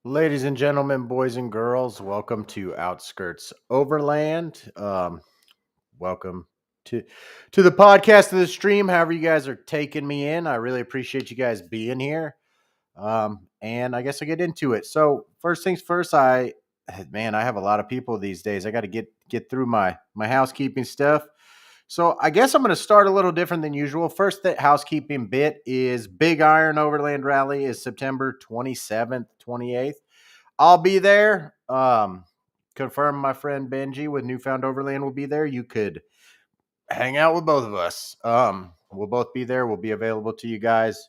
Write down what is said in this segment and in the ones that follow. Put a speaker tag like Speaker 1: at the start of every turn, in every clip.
Speaker 1: Ladies and gentlemen, boys and girls, welcome to Outskirts Overland. Welcome to to the podcast of the stream. However, you guys are taking me in, I really appreciate you guys being here. And I guess I'll get into it. So first things first, I have a lot of people these days. I got to get through my housekeeping stuff. So I guess I'm going to start a little different than usual. First, the housekeeping bit is Big Iron Overland Rally is September 27th, 28th. I'll be there. Confirm my friend Benji with Newfound Overland will be there. You could hang out with both of us. We'll both be there. We'll be available to you guys.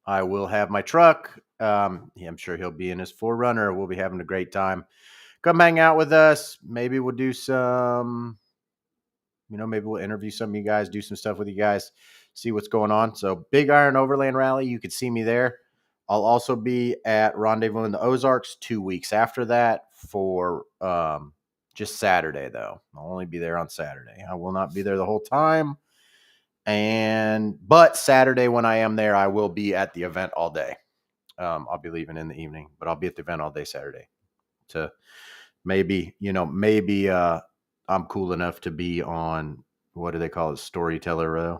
Speaker 1: I will have my truck. I'm sure he'll be in his 4Runner. We'll be having a great time. Come hang out with us. Maybe we'll do some, maybe we'll interview some of you guys, do some stuff with you guys, see what's going on. So Big Iron Overland Rally, you could see me there. I'll also be at Rendezvous in the Ozarks 2 weeks after that for just Saturday, though. I'll only be there on Saturday. I will not be there the whole time. But Saturday when I am there, I will be at the event all day. I'll be leaving in the evening, but I'll be at the event all day Saturday. To maybe I'm cool enough to be on, what do they call it, storyteller row.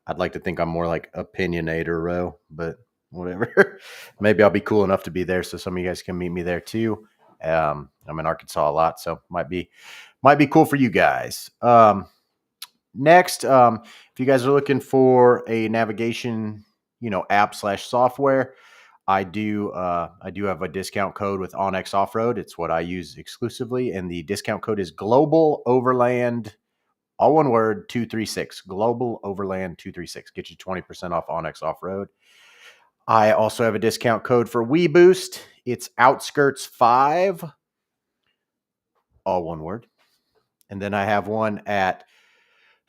Speaker 1: I'd like to think I'm more like opinionator row, but whatever. Maybe I'll be cool enough to be there, so some of you guys can meet me there too. I'm in Arkansas a lot, so might be cool for you guys. Next, if you guys are looking for a navigation, app/software, I do have a discount code with Onyx Off-Road. It's what I use exclusively, and the discount code is Global Overland, all one word, 236. Global Overland 236. Get you 20% off Onyx Off-Road. I also have a discount code for WeBoost. It's Outskirts5, all one word. And then I have one at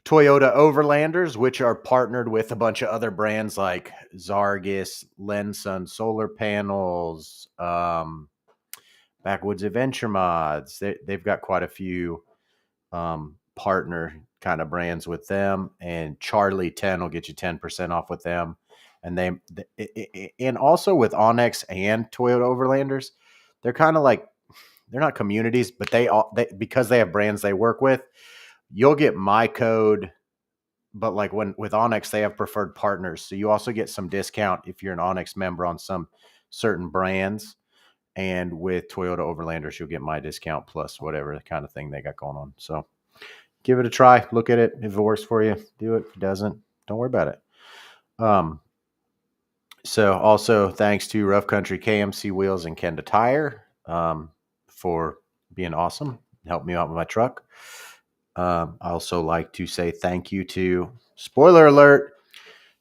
Speaker 1: Toyota Overlanders, which are partnered with a bunch of other brands like Zargis, Lensun Solar Panels, Backwoods Adventure Mods. They've got quite a few partner kind of brands with them, and Charlie 10 will get you 10% off with them. And and also with Onyx and Toyota Overlanders, they're kind of like, they're not communities, but they because they have brands they work with, you'll get my code. But like with Onyx, they have preferred partners. So you also get some discount if you're an Onyx member on some certain brands. And with Toyota Overlanders, you'll get my discount plus whatever kind of thing they got going on. So give it a try. Look at it. If it works for you, do it. If it doesn't, don't worry about it. So also thanks to Rough Country KMC Wheels and Kenda Tire for being awesome. Helped me out with my truck. I also like to say thank you to, spoiler alert,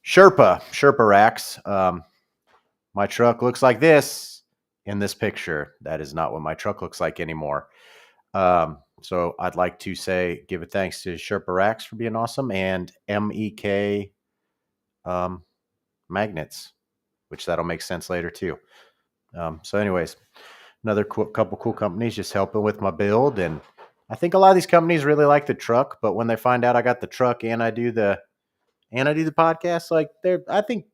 Speaker 1: Sherpa Racks. My truck looks like this in this picture. That is not what my truck looks like anymore. So I'd like to give a thanks to Sherpa Racks for being awesome, and MEK Magnets, which that'll make sense later too. So anyways, another couple cool companies just helping with my build. And I think a lot of these companies really like the truck, but when they find out I got the truck and I do the podcast, like I think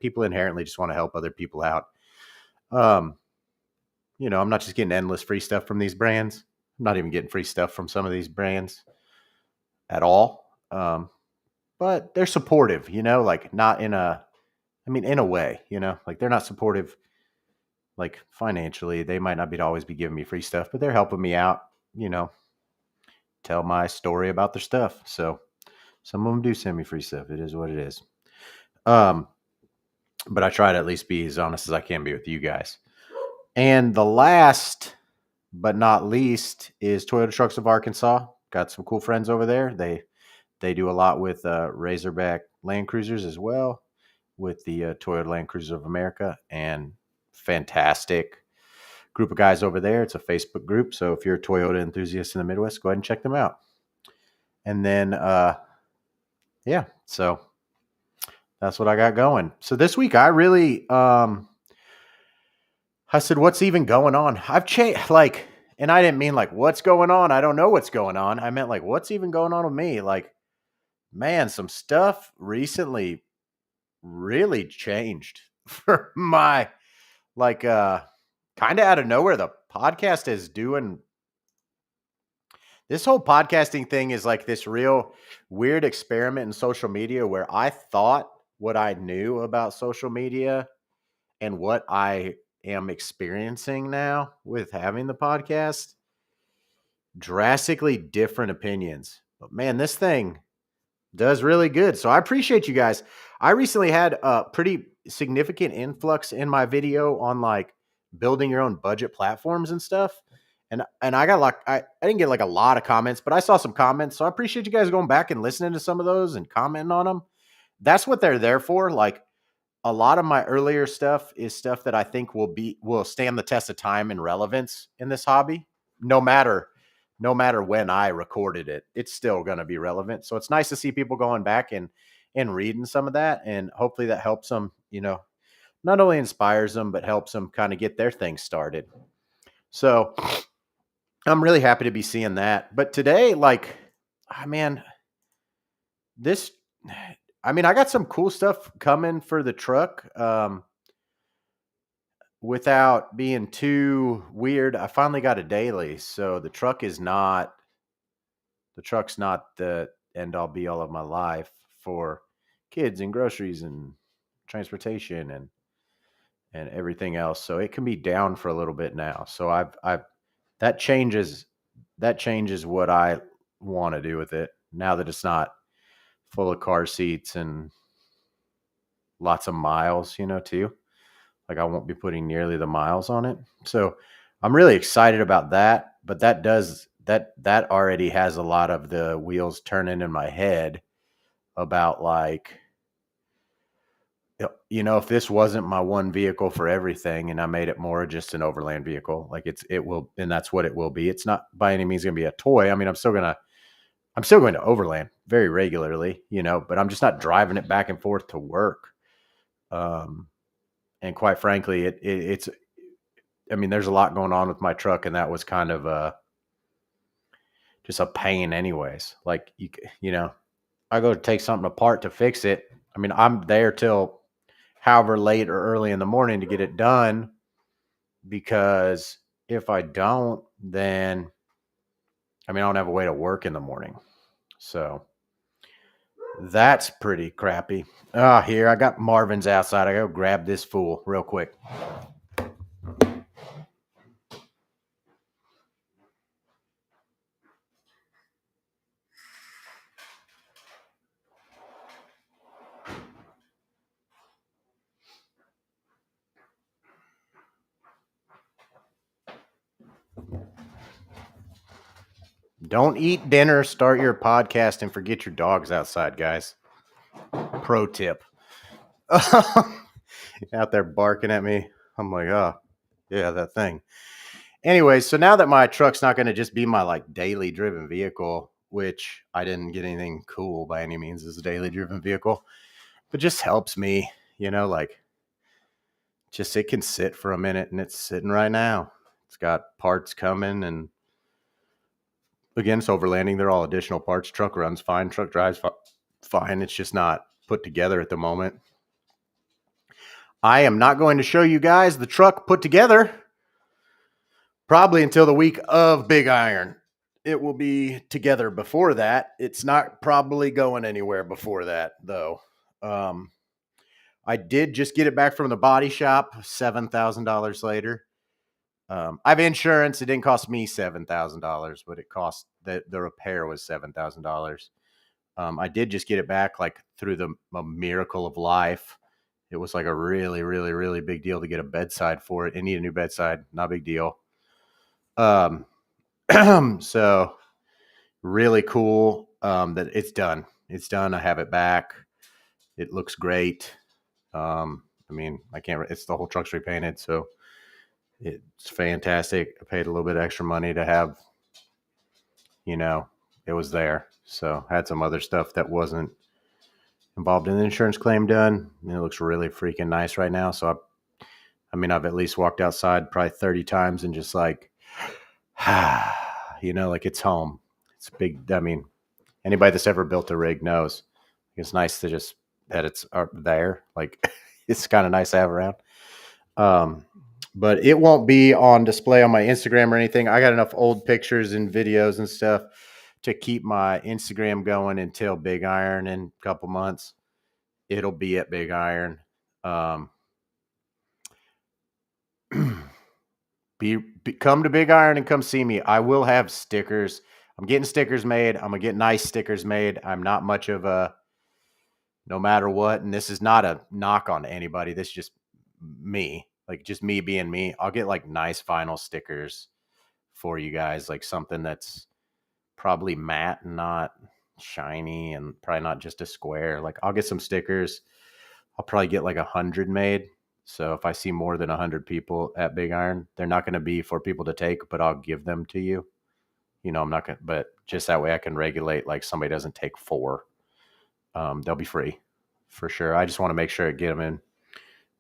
Speaker 1: people inherently just want to help other people out. I'm not just getting endless free stuff from these brands. I'm not even getting free stuff from some of these brands at all. But they're supportive, like not in a, in a way, like they're not supportive, like financially. They might not always be giving me free stuff, but they're helping me out, tell my story about their stuff. So some of them do send me free stuff. It is what it is. But I try to at least be as honest as I can be with you guys. And the last but not least is Toyota Trucks of Arkansas. Got some cool friends over there. They do a lot with Razorback Land Cruisers as well, with the Toyota Land Cruisers of America, and fantastic group of guys over there. It's a Facebook group, so if you're a Toyota enthusiast in the Midwest, go ahead and check them out. And then, so that's what I got going. So this week, I really, I said, what's even going on? I've changed, and I didn't mean like, what's going on? I don't know what's going on. I meant like, what's even going on with me? Like, man, some stuff recently really changed for my like kind of out of nowhere, the podcast is doing this whole podcasting thing is like this real weird experiment in social media where I thought what I knew about social media and what I am experiencing now with having the podcast, drastically different opinions. But man, this thing does really good. So I appreciate you guys. I recently had a pretty significant influx in my video on like building your own budget platforms and stuff. And I got like I didn't get like a lot of comments, but I saw some comments. So I appreciate you guys going back and listening to some of those and commenting on them. That's what they're there for. Like a lot of my earlier stuff is stuff that I think will stand the test of time and relevance in this hobby. No matter when I recorded it, it's still going to be relevant. So it's nice to see people going back and reading some of that, and hopefully that helps them, not only inspires them but helps them kind of get their thing started. So I'm really happy to be seeing that. But today, like, man, this I mean, I got some cool stuff coming for the truck. Without being too weird, I finally got a daily. So the truck's not the end all be all of my life for kids and groceries and transportation and everything else. So it can be down for a little bit now. So I've that changes what I want to do with it now that it's not full of car seats and lots of miles, too. Like I won't be putting nearly the miles on it. So I'm really excited about that, but that already has a lot of the wheels turning in my head about like, if this wasn't my one vehicle for everything and I made it more just an overland vehicle, like it will, and that's what it will be. It's not by any means going to be a toy. I mean, I'm still going to overland very regularly, but I'm just not driving it back and forth to work. And quite frankly, it's, I mean, there's a lot going on with my truck, and that was kind of just a pain anyways. Like, I go to take something apart to fix it. I mean, I'm there till however late or early in the morning to get it done, because if I don't, then, I mean, I don't have a way to work in the morning. So that's pretty crappy. Here, I got Marvin's outside. I go grab this fool real quick. Don't eat dinner, start your podcast, and forget your dogs outside, guys. Pro tip. Out there barking at me. I'm like, oh, yeah, that thing. Anyway, so now that my truck's not going to just be my like daily driven vehicle, which I didn't get anything cool by any means as a daily driven vehicle, but just helps me, like just it can sit for a minute, and it's sitting right now. It's got parts coming, and again, it's overlanding. They're all additional parts. Truck runs fine. Truck drives fine. It's just not put together at the moment. I am not going to show you guys the truck put together probably until the week of Big Iron. It will be together before that. It's not probably going anywhere before that, though. I did just get it back from the body shop $7,000 later. I have insurance. It didn't cost me $7,000, but it cost the repair was $7,000. I did just get it back like through a miracle of life. It was like a really, really, really big deal to get a bedside for it. It needed a new bedside. Not a big deal. So really cool that it's done. It's done. I have it back. It looks great. I mean, it's the whole truck's repainted, so it's fantastic. I paid a little bit extra money to have, it was there. So I had some other stuff that wasn't involved in the insurance claim done. And it looks really freaking nice right now. So I've at least walked outside probably 30 times and just like, like it's home. It's big. I mean, anybody that's ever built a rig knows it's nice to just that it's there. Like it's kind of nice to have around. Um, but it won't be on display on my Instagram or anything. I got enough old pictures and videos and stuff to keep my Instagram going until Big Iron in a couple months. It'll be at Big Iron. Um, come to Big Iron and come see me. I will have stickers. I'm getting stickers made. I'm gonna get nice stickers made. I'm not much of a no matter what, and this is not a knock on anybody. This is just me, like just me being me. I'll get like nice vinyl stickers for you guys, like something that's probably matte and not shiny, and probably not just a square. Like I'll get some stickers. I'll probably get like 100 made. So if I see more than 100 people at Big Iron, they're not going to be for people to take, but I'll give them to you. You know, I'm not going to, but just that way I can regulate like somebody doesn't take four. They'll be free for sure. I just want to make sure I get them in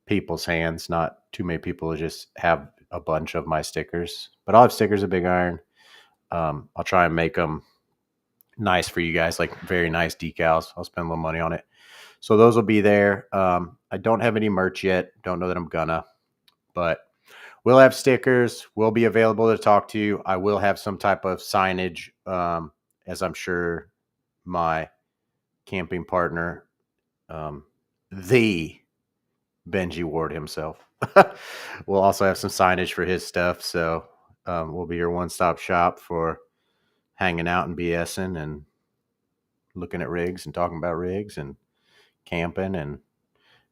Speaker 1: people's hands, not too many people to just have a bunch of my stickers. But I'll have stickers at Big Iron. I'll try and make them nice for you guys, like very nice decals. I'll spend a little money on it. So those will be there. I don't have any merch yet. Don't know that I'm gonna, but we'll have stickers. We'll be available to talk to you. I will have some type of signage, as I'm sure my camping partner, the Benji Ward himself, will also have some signage for his stuff. So we'll be your one-stop shop for hanging out and BSing and looking at rigs and talking about rigs and camping, and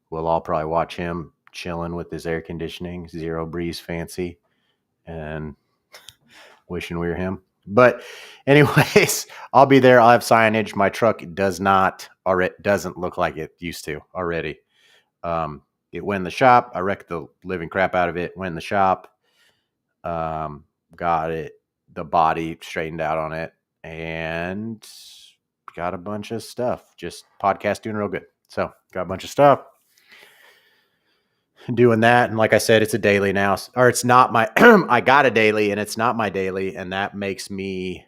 Speaker 1: we'll all probably watch him chilling with his air conditioning, zero breeze fancy, and wishing we were him. But anyways, I'll be there. I'll have signage. My truck doesn't look like it used to already. It went in the shop. I wrecked the living crap out of it. Went in the shop. Got the body straightened out on it, and got a bunch of stuff. Just podcast doing real good. So got a bunch of stuff doing that. And like I said, it's a daily now, or it's not my, I got a daily and it's not my daily. And that makes me,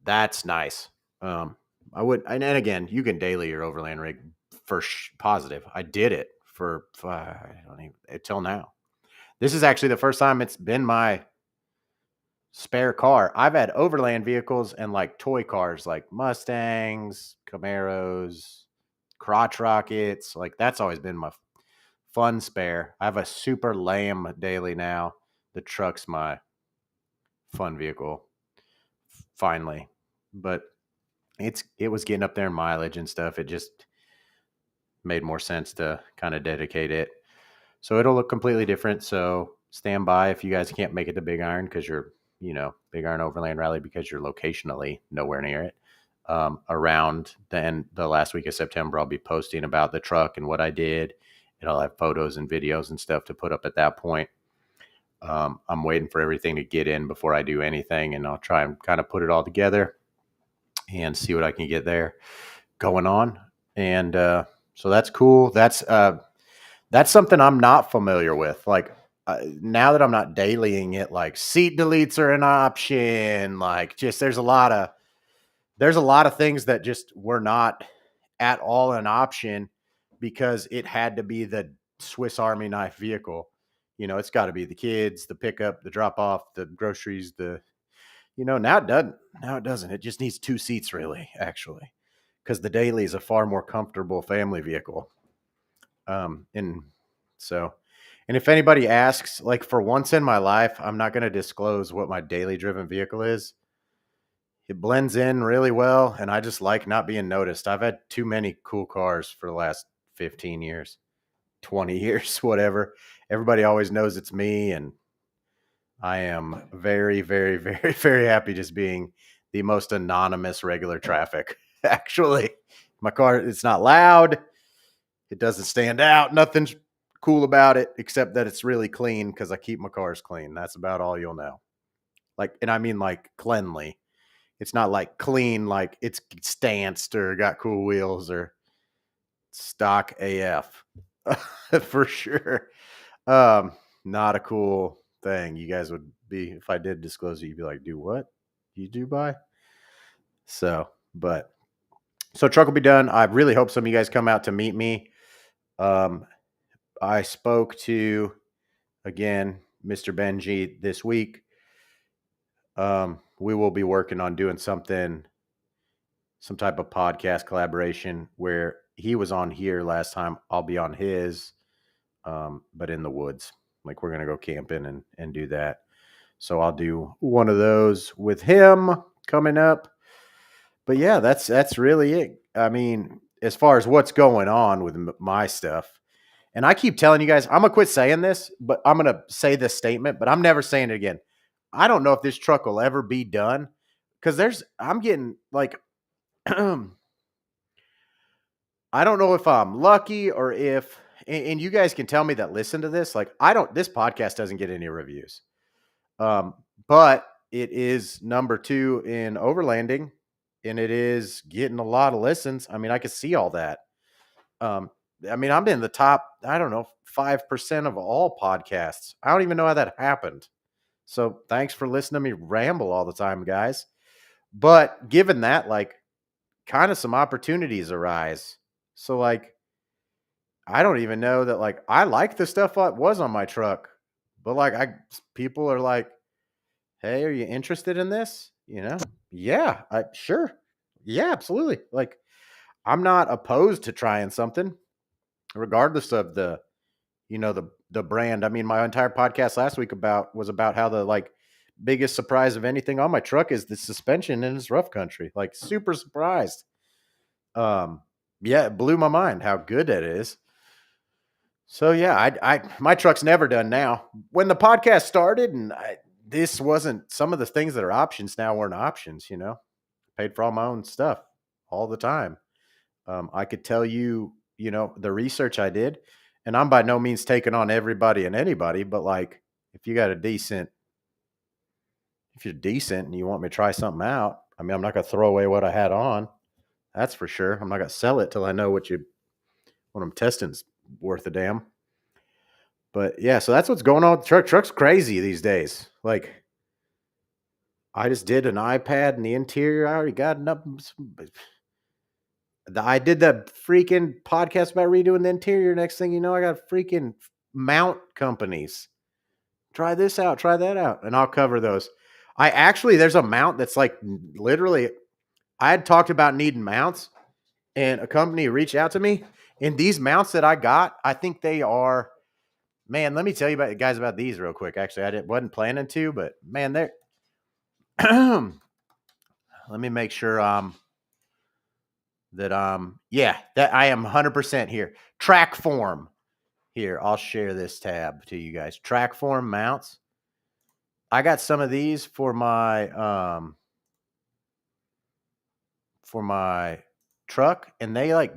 Speaker 1: that's nice. I would, and again, you can daily your overland rig for positive. I did it for, I don't even, until now. This is actually the first time it's been my spare car. I've had overland vehicles and like toy cars, like Mustangs, Camaros, crotch rockets. Like that's always been my fun spare. I have a super lame daily now. The truck's my fun vehicle finally, but it was getting up there in mileage and stuff. It just made more sense to kind of dedicate it. So it'll look completely different. So stand by if you guys can't make it to Big Iron because you're, Big Iron Overland Rally because you're locationally nowhere near it. Around the last week of September, I'll be posting about the truck and what I did, and I'll have photos and videos and stuff to put up at that point. I'm waiting for everything to get in before I do anything, and I'll try and kind of put it all together and see what I can get there going on. And so that's cool. That's something I'm not familiar with. Like now that I'm not dailying it, like seat deletes are an option. Like just there's a lot of things that just were not at all an option because it had to be the Swiss Army knife vehicle. It's got to be the kids, the pickup, the drop off, the groceries, now it doesn't. Now it doesn't. It just needs two seats really, actually, because the daily is a far more comfortable family vehicle. And so, and if anybody asks, like for once in my life, I'm not going to disclose what my daily driven vehicle is. It blends in really well, and I just like not being noticed. I've had too many cool cars for the last 15 years, 20 years, whatever. Everybody always knows it's me, and I am very, very, very, very happy just being the most anonymous regular traffic. Actually, my car, it's not loud. It doesn't stand out. Nothing's cool about it except that it's really clean because I keep my cars clean. That's about all you'll know. Like, and I mean like cleanly. It's not like clean, like it's stanced or got cool wheels or stock AF for sure. Not a cool thing. You guys would be, if I did disclose it, you'd be like, do what? You do buy? So truck will be done. I really hope some of you guys come out to meet me. I spoke to, again, Mr. Benji this week. We will be working on doing some type of podcast collaboration where he was on here last time. I'll be on his, but in the woods. Like we're going to go camping and do that. So I'll do one of those with him coming up. But yeah, that's really it. I mean, as far as what's going on with my stuff, and I keep telling you guys, I'm gonna quit saying this, but I'm gonna say this statement, but I'm never saying it again. I don't know if this truck will ever be done because I'm getting like, I don't know if I'm lucky or if, and you guys can tell me that listen to this. Like, this podcast doesn't get any reviews, but it is number 2 in overlanding, and it is getting a lot of listens. I mean, I can see all that. I mean, I'm in the top, I don't know, 5% of all podcasts. I don't even know how that happened. So thanks for listening to me ramble all the time, guys. But given that, like, kind of some opportunities arise. So, like, I don't even know that, like, I like the stuff that was on my truck, but like, people are like, hey, are you interested in this? You know? Yeah, sure. Yeah, absolutely. Like, I'm not opposed to trying something, regardless of the brand. I mean, my entire podcast last week was about how the like biggest surprise of anything on my truck is the suspension in its rough country. Like super surprised. Yeah, it blew my mind how good that is. So yeah, my truck's never done now. When the podcast started, and this wasn't, some of the things that are options now weren't options. Paid for all my own stuff all the time. I could tell you, the research I did, and I'm by no means taking on everybody and anybody, but like, if you're decent and you want me to try something out, I mean, I'm not going to throw away what I had on. That's for sure. I'm not going to sell it till I know what I'm testing's worth a damn. But yeah, so that's what's going on with the truck. Truck's crazy these days. Like, I just did an iPad in the interior. I already got enough. I did the freaking podcast about redoing the interior. Next thing you know, I got freaking mount companies. Try this out, try that out, and I'll cover those. There's a mount that's like literally, I had talked about needing mounts, and a company reached out to me. And these mounts that I got, I think they are, man, let me tell you about these real quick. Actually, wasn't planning to, but man, they're, let me make sure that I am 100% here. Trackform. Here, I'll share this tab to you guys. Trackform mounts. I got some of these for my truck, and they like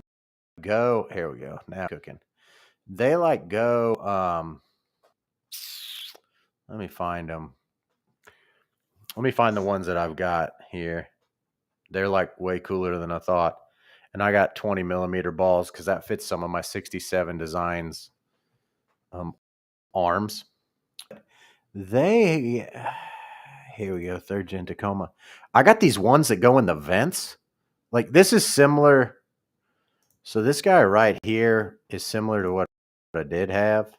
Speaker 1: go, here we go. Now cooking. They like go, let me find them. Let me find the ones that I've got here. They're like way cooler than I thought. And I got 20 millimeter balls because that fits some of my 67 designs arms. Here we go, 3rd gen Tacoma. I got these ones that go in the vents. Like, this is similar. So this guy right here is similar to what I did have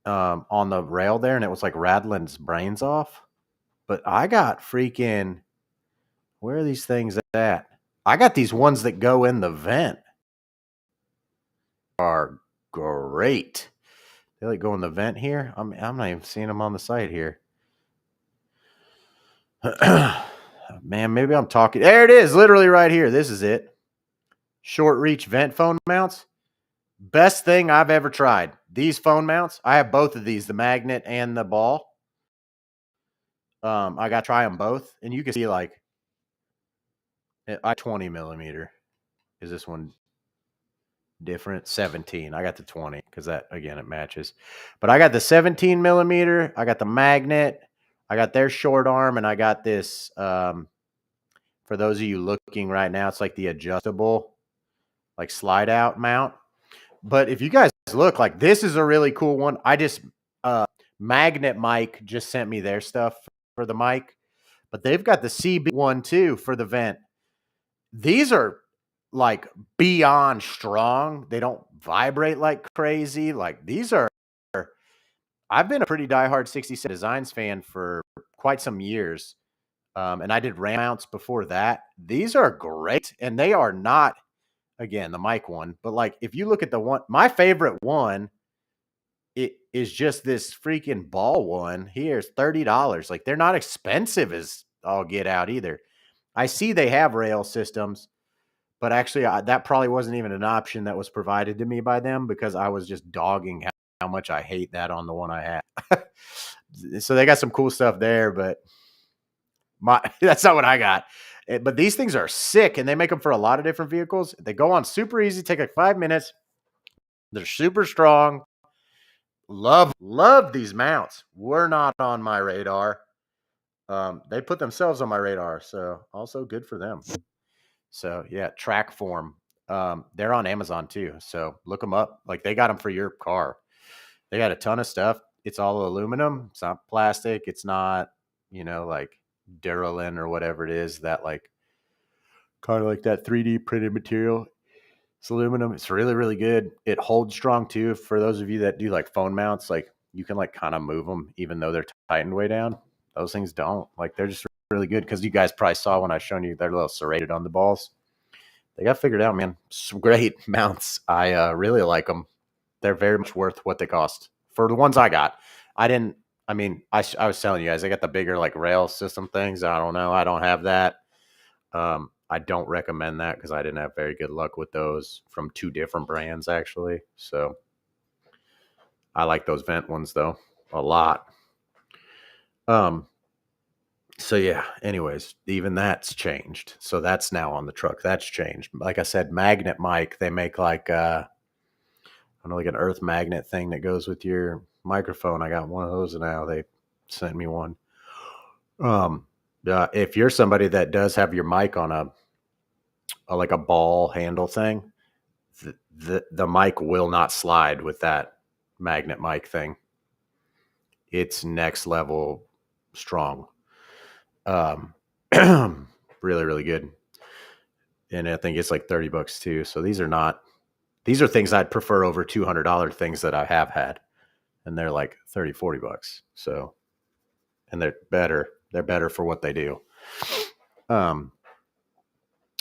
Speaker 1: on the rail there, and it was like rattling his brains off. But I got freaking, where are these things at? I got these ones that go in the vent. Are great. They like go in the vent here. I'm not even seeing them on the site here. Man, maybe I'm talking. There it is, literally right here. This is it. Short reach vent phone mounts. Best thing I've ever tried. These phone mounts. I have both of these, the magnet and the ball. I got to try them both, and you can see like, I 20 millimeter. Is this one different? 17. I got the 20 because that, again, it matches. But I got the 17 millimeter. I got the magnet. I got their short arm, and I got this. For those of you looking right now, it's like the adjustable, like slide out mount. But if you guys look, like, this is a really cool one. I just Magnet Mic just sent me their stuff for the mic, but they've got the CB one too for the vent. These are like beyond strong. They don't vibrate like crazy. Like these are, I've been a pretty diehard 67 Designs fan for quite some years. And I did RAM mounts before that. These are great. And they are not, again, the mic one, but like if you look at the one, my favorite one, it is just this freaking ball one. Here's $30. Like they're not expensive as all get out either. I see they have rail systems, but actually that probably wasn't even an option that was provided to me by them because I was just dogging how much I hate that on the one I had. So they got some cool stuff there, but that's not what I got. But these things are sick, and they make them for a lot of different vehicles. They go on super easy, take like 5 minutes. They're super strong. Love these mounts. Were not on my radar. They put themselves on my radar, so also good for them. So yeah, Track Form. They're on Amazon too, so look them up. Like they got them for your car. They got a ton of stuff. It's all aluminum. It's not plastic. It's not, like Duralin or whatever it is that like kind of like that 3D printed material. It's aluminum. It's really, really good. It holds strong too. For those of you that do like phone mounts, like you can like kind of move them even though they're tightened way down. Those things don't. Like they're just really good because you guys probably saw when I was showing you they're a little serrated on the balls. They got figured out, man. Some great mounts. I really like them. They're very much worth what they cost for the ones I got. I was telling you guys, I got the bigger like rail system things. I don't know. I don't have that. I don't recommend that because I didn't have very good luck with those from 2 different brands actually. So I like those vent ones though a lot. So yeah, anyways, even that's changed. So that's now on the truck. That's changed. Like I said, magnet mic, they make like I don't know, like an earth magnet thing that goes with your microphone. I got one of those now. They sent me one. If you're somebody that does have your mic on a like a ball handle thing, the mic will not slide with that magnet mic thing. It's next level strong. Really, really good. And I think it's like $30 too. So these are things I'd prefer over $200 things that I have had. And they're like $30-$40. So, and they're better for what they do.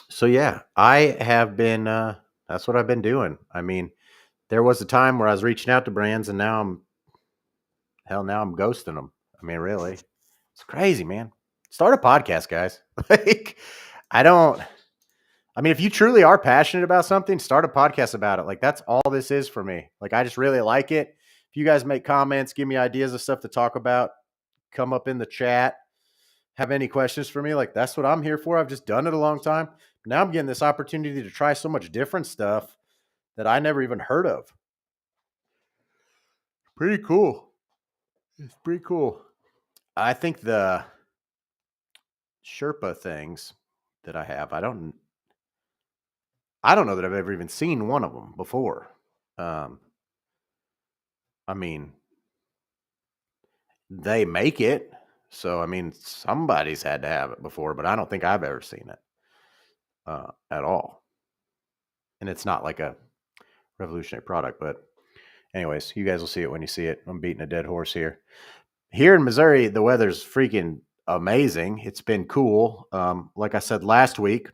Speaker 1: So yeah, I have been, that's what I've been doing. I mean, there was a time where I was reaching out to brands and now I'm ghosting them. I mean, really, it's crazy, man. Start a podcast, guys. Like, if you truly are passionate about something, start a podcast about it. Like, that's all this is for me. Like, I just really like it. If you guys make comments, give me ideas of stuff to talk about, come up in the chat, have any questions for me, like, that's what I'm here for. I've just done it a long time. Now I'm getting this opportunity to try so much different stuff that I never even heard of. Pretty cool. It's pretty cool. I think the Sherpa things that I have, I don't know that I've ever even seen one of them before. They make it. So, somebody's had to have it before, but I don't think I've ever seen it at all. And it's not like a revolutionary product, but anyways, you guys will see it when you see it. I'm beating a dead horse here. Here in Missouri, the weather's freaking amazing. It's been cool. Like I said last week,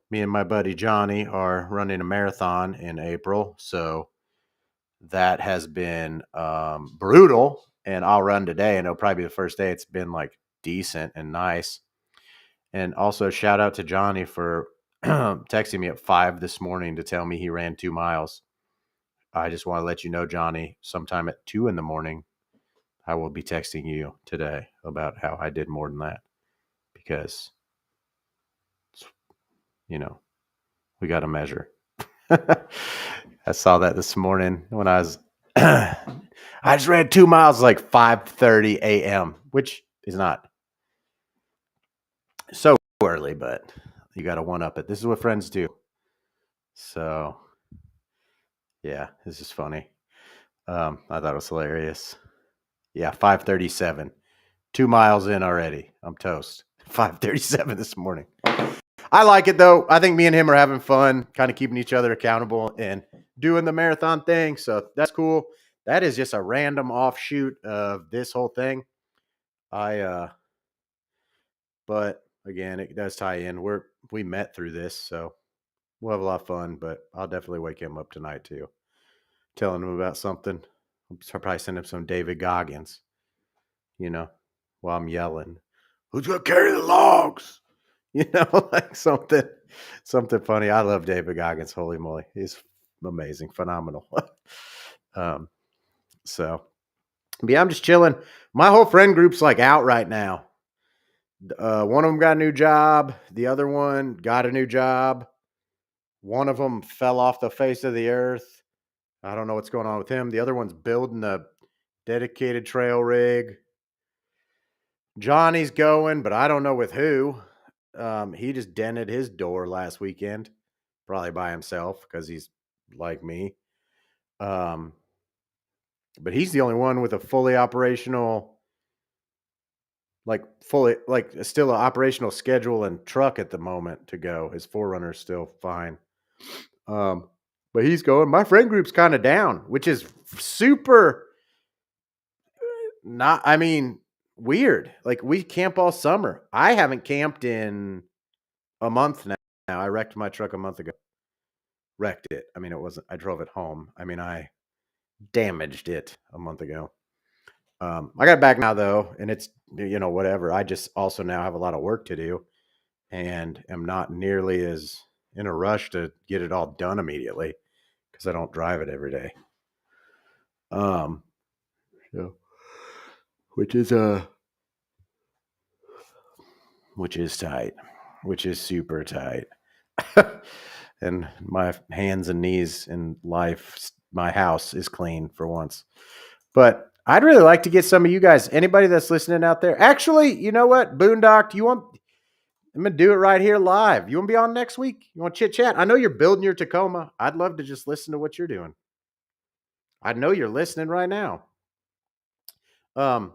Speaker 1: me and my buddy Johnny are running a marathon in April. So that has been brutal. And I'll run today, and it'll probably be the first day it's been like decent and nice. And also shout out to Johnny for texting me at 5 this morning to tell me he ran 2 miles. I just want to let you know, Johnny, sometime at 2 in the morning, I will be texting you today about how I did more than that because, we got to measure. I saw that this morning when I was, I just ran 2 miles like 5:30 a.m., which is not so early, but you got to one up it. This is what friends do. So yeah, this is funny. I thought it was hilarious. Yeah, 5:37. 2 miles in already. I'm toast. 5:37 this morning. I like it though. I think me and him are having fun, kind of keeping each other accountable and doing the marathon thing. So that's cool. That is just a random offshoot of this whole thing. But again, it does tie in. We met through this, so we'll have a lot of fun. But I'll definitely wake him up tonight too, telling him about something. I'll probably send him some David Goggins, you know, while I'm yelling, "Who's gonna carry the logs?" Like something funny. I love David Goggins. Holy moly, he's amazing, phenomenal. um, so, but yeah, I'm just chilling. My whole friend group's like out right now. One of them got a new job. The other one got a new job. One of them fell off the face of the earth. I don't know what's going on with him. The other one's building a dedicated trail rig. Johnny's going, but I don't know with who. He just dented his door last weekend, probably by himself because he's like me. But he's the only one with a fully operational, still an operational schedule and truck at the moment to go. His 4Runner's still fine. But he's going. My friend group's kind of down, which is super weird. Like we camp all summer. I haven't camped in a month now. I wrecked my truck a month ago. Wrecked it. I mean, I drove it home. I mean, I damaged it a month ago. I got it back now though, and it's, whatever. I just also now have a lot of work to do and am not nearly as in a rush to get it all done immediately because I don't drive it every day. So, which is tight, which is super tight. And my hands and knees in life, my house is clean for once. But I'd really like to get some of you guys, anybody that's listening out there. Actually, you know what, Boondock, I'm going to do it right here live. You want to be on next week? You want to chit chat? I know you're building your Tacoma. I'd love to just listen to what you're doing. I know you're listening right now. Boondock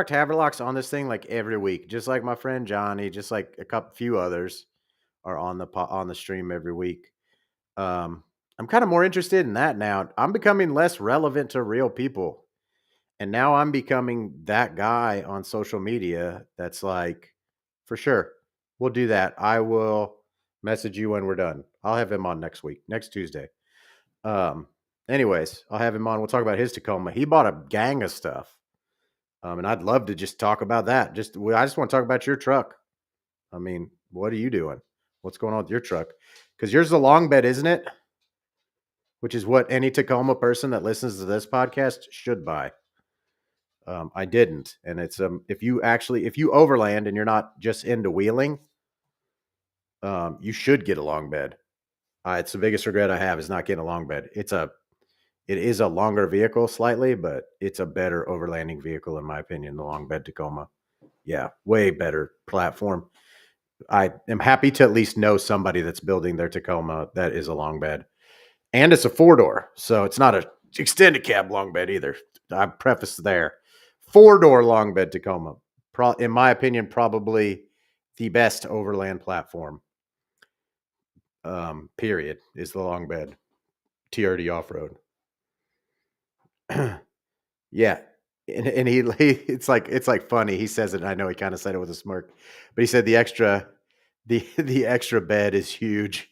Speaker 1: Haverlock's on this thing like every week, just like my friend Johnny, just like few others are on the stream every week. I'm kind of more interested in that now. I'm becoming less relevant to real people. And now I'm becoming that guy on social media that's like, for sure, we'll do that. I will message you when we're done. I'll have him on next Tuesday. Anyways, I'll have him on. We'll talk about his Tacoma. He bought a gang of stuff. And I'd love to just talk about that. I just want to talk about your truck. I mean, what are you doing? What's going on with your truck? Because yours is a long bed, isn't it? Which is what any Tacoma person that listens to this podcast should buy. I didn't. And it's if you overland and you're not just into wheeling, you should get a long bed. It's the biggest regret I have is not getting a long bed. It is a longer vehicle slightly, but it's a better overlanding vehicle in my opinion, the long bed Tacoma. Yeah, way better platform. I am happy to at least know somebody that's building their Tacoma that is a long bed. And it's a 4-door, so it's not a extended cab long bed either. I preface there. 4-door long bed Tacoma. In my opinion, probably the best overland platform. Period, is the long bed. TRD off-road. Yeah. And he it's like funny. He says it, and I know he kind of said it with a smirk, but he said the extra bed is huge.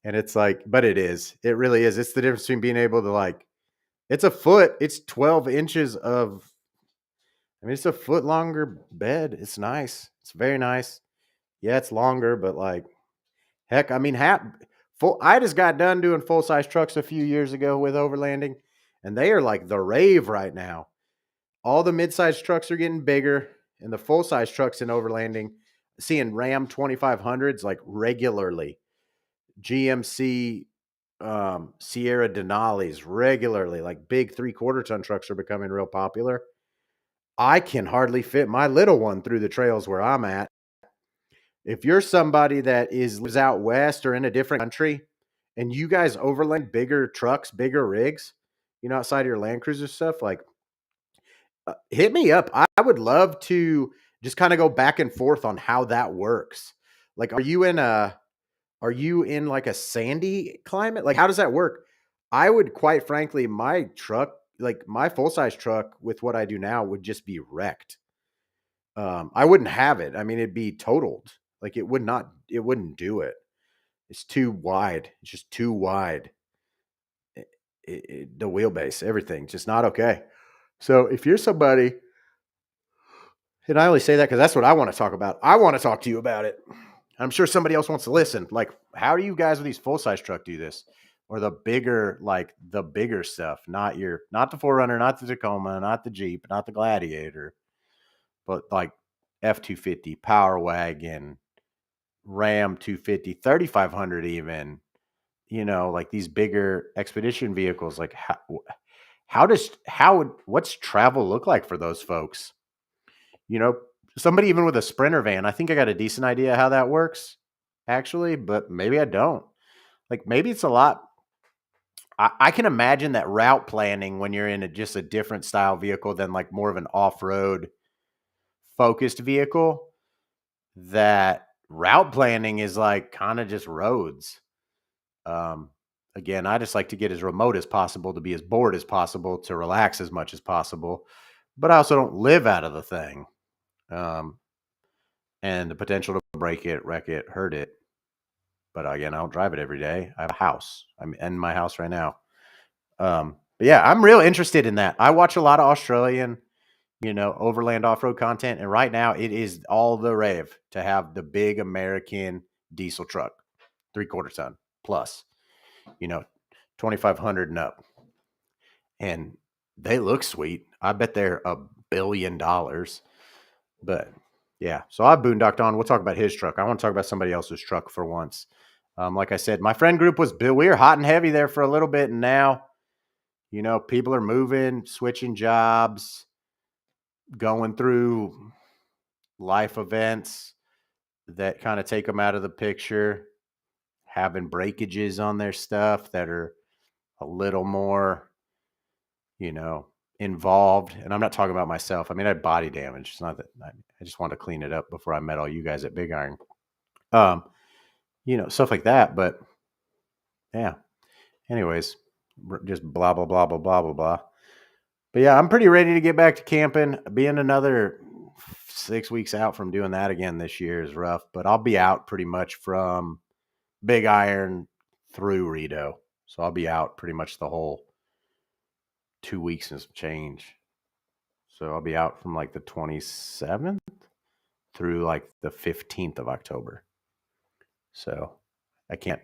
Speaker 1: And it's like, but it really is. It's the difference between being able to it's a foot, it's 12 inches of, it's a foot longer bed. It's nice. It's very nice. Yeah, it's longer, but heck, I just got done doing full-size trucks a few years ago with overlanding, and they are like the rave right now. All the mid-size trucks are getting bigger, and the full-size trucks in overlanding, seeing Ram 2500s regularly. GMC Sierra Denali's regularly, big 3/4 ton trucks are becoming real popular. I can hardly fit my little one through the trails where I'm at. If you're somebody that lives out west or in a different country and you guys overland bigger trucks, bigger rigs, outside of your Land Cruiser stuff, hit me up. I would love to just kind of go back and forth on how that works. Like, are you in like a sandy climate? Like, how does that work? I would quite frankly, my truck, like my full size truck with what I do now would just be wrecked. I wouldn't have it. I mean, it'd be totaled. Like it wouldn't do it. It's too wide. It's just too wide. The wheelbase, everything, just not okay. So if you're somebody, and I only say that because that's what I want to talk about. I want to talk to you about it. I'm sure somebody else wants to listen. Like, how do you guys with these full size truck do this? Or the bigger stuff, not the Forerunner, not the Tacoma, not the Jeep, not the Gladiator, but like F-250, Power Wagon, Ram 250, 3500 even, like these bigger expedition vehicles. Like what's travel look like for those folks? You know, somebody even with a Sprinter van, I think I got a decent idea how that works actually, but maybe I don't. Like maybe it's a lot. I can imagine that route planning when you're in just a different style vehicle than like more of an off-road focused vehicle, that route planning is like kind of just roads. Um, Again, I just like to get as remote as possible, to be as bored as possible, to relax as much as possible, but I also don't live out of the thing. Um, and the potential to break it, wreck it, hurt it. But again, I don't drive it every day. I have a house. I'm in my house right now. But yeah, I'm real interested in that. I watch a lot of Australian, overland off-road content, and right now it is all the rave to have the big American diesel truck, 3/4 ton plus, you know, 2,500 and up, and they look sweet. I bet they're $1 billion. But yeah, so I boondocked on. We'll talk about his truck. I want to talk about somebody else's truck for once. Like I said, my friend group was built. We were hot and heavy there for a little bit, and now, people are moving, switching jobs, going through life events that kind of take them out of the picture, having breakages on their stuff that are a little more, you know, involved. And I'm not talking about myself. I mean, I had body damage. It's not that I just wanted to clean it up before I met all you guys at Big Iron. Um, stuff like that. But yeah, anyways, just blah, blah, blah, blah, blah, blah, blah. But yeah, I'm pretty ready to get back to camping. Being another 6 weeks out from doing that again this year is rough, but I'll be out pretty much from Big Iron through Rito. So I'll be out pretty much the whole 2 weeks and some change. So I'll be out from like the 27th through like the 15th of October. So I can't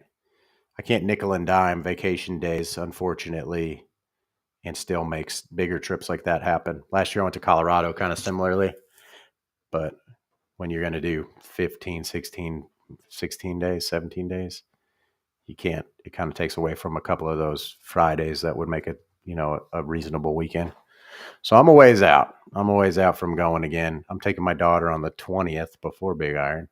Speaker 1: nickel and dime vacation days, unfortunately, and still makes bigger trips like that happen. Last year I went to Colorado kind of similarly, but when you're going to do 15, 16 days, 17 days, you can't. It kind of takes away from a couple of those Fridays that would make it, a reasonable weekend. So I'm a ways out. I'm a ways out from going again. I'm taking my daughter on the 20th before Big Iron,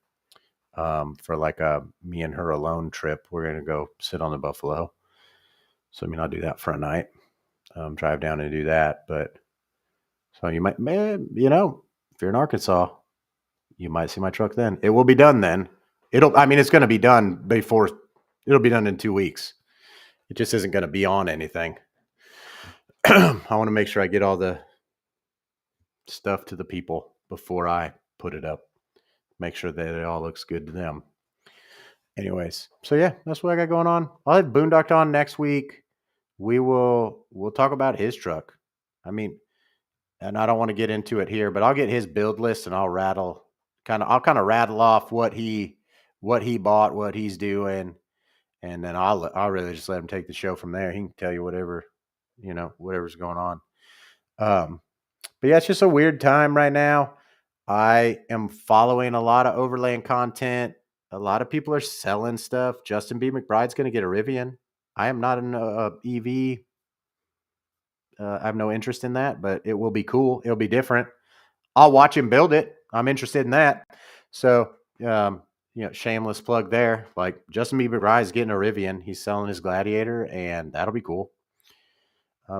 Speaker 1: for like a me and her alone trip. We're going to go sit on the Buffalo. So, I'll do that for a night, drive down and do that. But so you might, if you're in Arkansas, you might see my truck then. It will be done then. It's going to be done before, it'll be done in 2 weeks. It just isn't going to be on anything. I want to make sure I get all the stuff to the people before I put it up. Make sure that it all looks good to them. Anyways, so yeah, that's what I got going on. I'll have Boondocked on next week. We'll talk about his truck. And I don't want to get into it here, but I'll get his build list and I'll kind of rattle off what he bought, what he's doing, and then I'll really just let him take the show from there. He can tell you whatever, whatever's going on. But yeah, it's just a weird time right now. I am following a lot of overland content. A lot of people are selling stuff. Justin B. McBride's going to get a Rivian. I am not an EV. I have no interest in that, but it will be cool. It'll be different. I'll watch him build it. I'm interested in that. So, shameless plug there. Like Justin B. McBride's getting a Rivian. He's selling his Gladiator, and that'll be cool.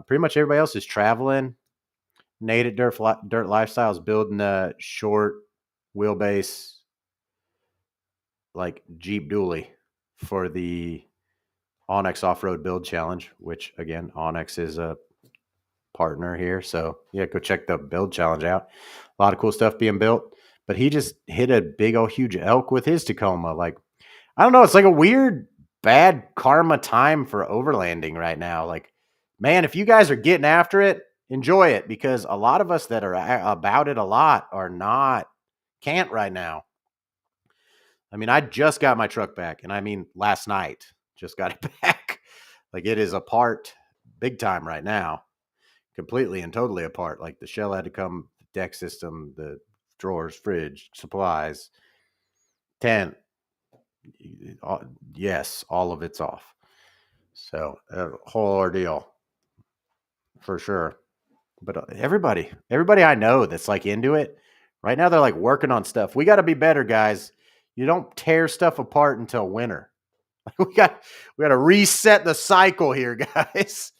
Speaker 1: Pretty much everybody else is traveling. Nate at Dirt Lifestyle is building a short wheelbase like Jeep dually for the onX Off-Road Build Challenge, which again, onX is a partner here. So yeah, go check the build challenge out. A lot of cool stuff being built. But he just hit a big old huge elk with his Tacoma. Like, I don't know, it's like a weird bad karma time for overlanding right now. Like, man, if you guys are getting after it, enjoy it, because a lot of us that are about it a lot are not, can't right now. I mean, I just got my truck back, and I mean last night, just got it back. Like, it is apart big time right now, completely and totally apart. Like, the shell had to come, the deck system, the drawers, fridge, supplies, tent. Yes, all of it's off. So a whole ordeal for sure. But everybody I know that's like into it right now, they're like working on stuff. We got to be better, guys. You don't tear stuff apart until winter. we got to reset the cycle here, guys.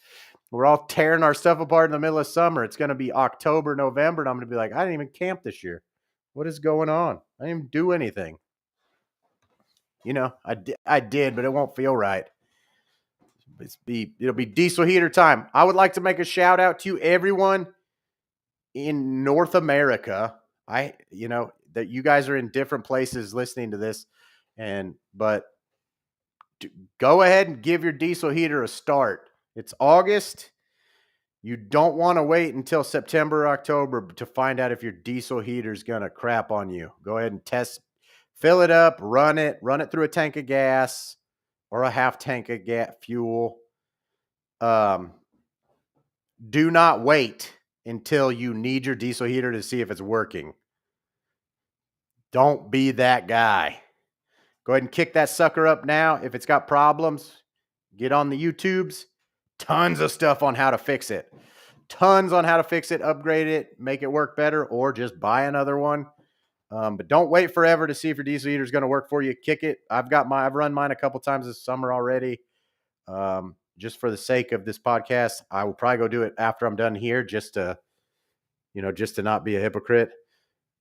Speaker 1: We're all tearing our stuff apart in the middle of summer. It's going to be October, November, and I'm going to be like, I didn't even camp this year. What is going on? I didn't even do anything. You know, I did, but it won't feel right. It'll be diesel heater time. I would like to make a shout out to everyone in North America. That you guys are in different places listening to this, but go ahead and give your diesel heater a start. It's August. You don't want to wait until September, October to find out if your diesel heater is going to crap on you. Go ahead and fill it up, run it through a tank of gas or a half tank of fuel. Do not wait until you need your diesel heater to see if it's working. Don't be that guy. Go ahead and kick that sucker up now. If it's got problems, get on the YouTubes. Tons of stuff on how to fix it. Upgrade it, make it work better, or just buy another one. But don't wait forever to see if your diesel heater is going to work for you. Kick it. I've run mine a couple times this summer already. Just for the sake of this podcast, I will probably go do it after I'm done here, just to not be a hypocrite.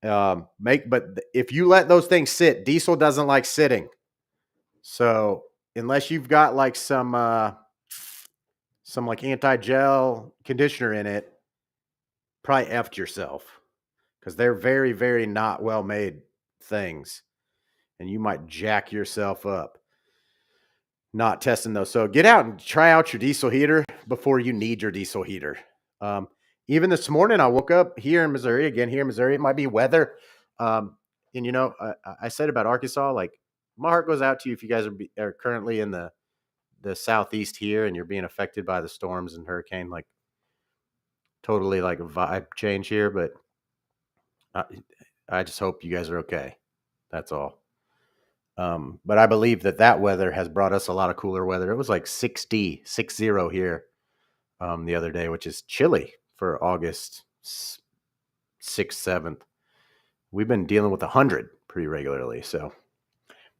Speaker 1: But if you let those things sit, diesel doesn't like sitting. So unless you've got like some like anti-gel conditioner in it, probably effed yourself, because they're very, very not well-made things, and you might jack yourself up not testing those. So get out and try out your diesel heater before you need your diesel heater. Even this morning, I woke up here in Missouri. It might be weather. And I said about Arkansas, like, my heart goes out to you if you guys are currently in the southeast here and you're being affected by the storms and hurricane. Like, totally like a vibe change here, but I just hope you guys are okay. That's all. But I believe that weather has brought us a lot of cooler weather. It was like 60 here the other day, which is chilly for August 6th, 7th. We've been dealing with 100 pretty regularly. So,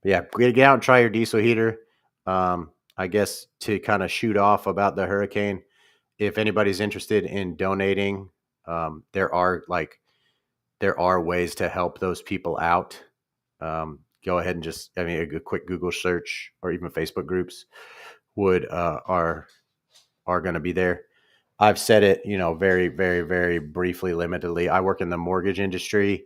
Speaker 1: yeah, get out and try your diesel heater. I guess to kind of shoot off about the hurricane, if anybody's interested in donating, there are ways to help those people out. Go ahead and just, a quick Google search or even Facebook groups are going to be there. I've said it, very, very, very briefly, limitedly. I work in the mortgage industry,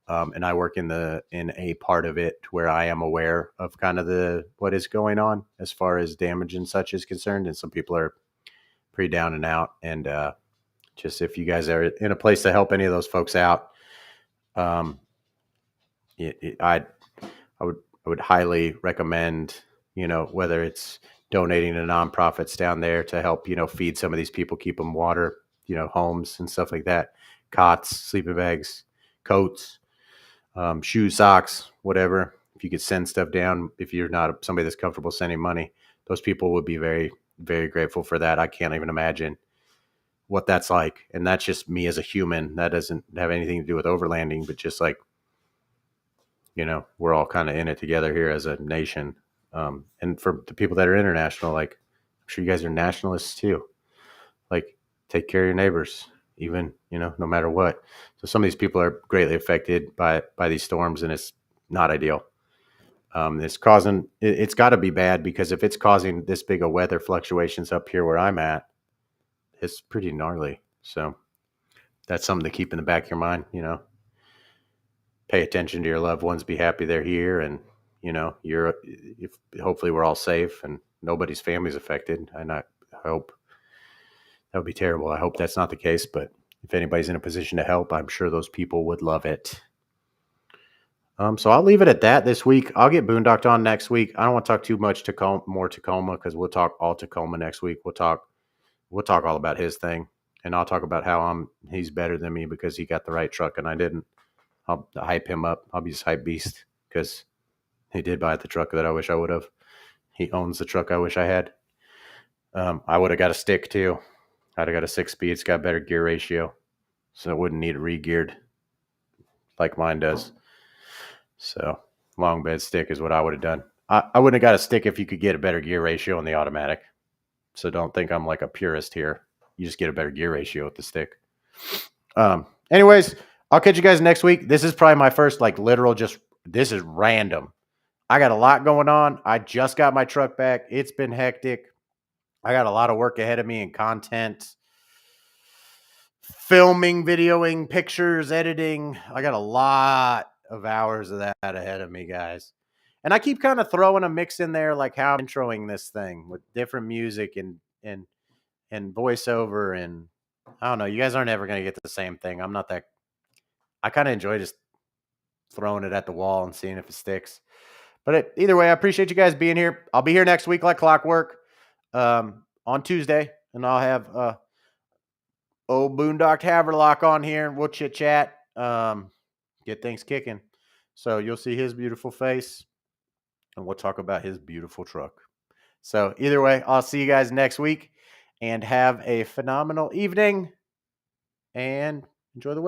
Speaker 1: and I work in a part of it where I am aware of kind of what is going on as far as damage and such is concerned. And some people are pretty down and out. And just if you guys are in a place to help any of those folks out, I would highly recommend, whether it's donating to nonprofits down there to help, feed some of these people, keep them water, homes and stuff like that, cots, sleeping bags, coats, shoes, socks, whatever. If you could send stuff down, if you're not somebody that's comfortable sending money, those people would be very, very grateful for that. I can't even imagine what that's like. And that's just me as a human. That doesn't have anything to do with overlanding, but just like, we're all kind of in it together here as a nation. And for the people that are international, like, I'm sure you guys are nationalists too. Like, take care of your neighbors, even, no matter what. So some of these people are greatly affected by these storms, and it's not ideal. It's causing it's got to be bad, because if it's causing this big of weather fluctuations up here where I'm at, it's pretty gnarly. So that's something to keep in the back of your mind. Pay attention to your loved ones, be happy they're here, and if hopefully we're all safe and nobody's family's affected. And I hope that would be terrible. I hope that's not the case, but if anybody's in a position to help, I'm sure those people would love it. So I'll leave it at that this week. I'll get Boondocked on next week. I don't want to talk too much more Tacoma, because we'll talk all Tacoma next week. We'll talk all about his thing, and I'll talk about how he's better than me because he got the right truck and I didn't. I'll hype him up. I'll be his hype beast because he did buy the truck that I wish I would have. He owns the truck I wish I had. I would have got a stick too. I'd have got a 6-speed. It's got better gear ratio, so it wouldn't need it re-geared like mine does. So long bed stick is what I would have done. I wouldn't have got a stick if you could get a better gear ratio on the automatic. So don't think I'm like a purist here. You just get a better gear ratio with the stick. Anyways, I'll catch you guys next week. This is probably my first this is random. I got a lot going on. I just got my truck back. It's been hectic. I got a lot of work ahead of me in content, filming, videoing, pictures, editing. I got a lot of hours of that ahead of me, guys. And I keep kind of throwing a mix in there, like how I'm introing this thing with different music and voiceover. And I don't know, you guys aren't ever going to get the same thing. I kind of enjoy just throwing it at the wall and seeing if it sticks. But either way, I appreciate you guys being here. I'll be here next week like clockwork on Tuesday, and I'll have old Boondocked Haverlock on here, and we'll chit-chat, get things kicking. So you'll see his beautiful face, and we'll talk about his beautiful truck. So either way, I'll see you guys next week, and have a phenomenal evening, and enjoy the weather.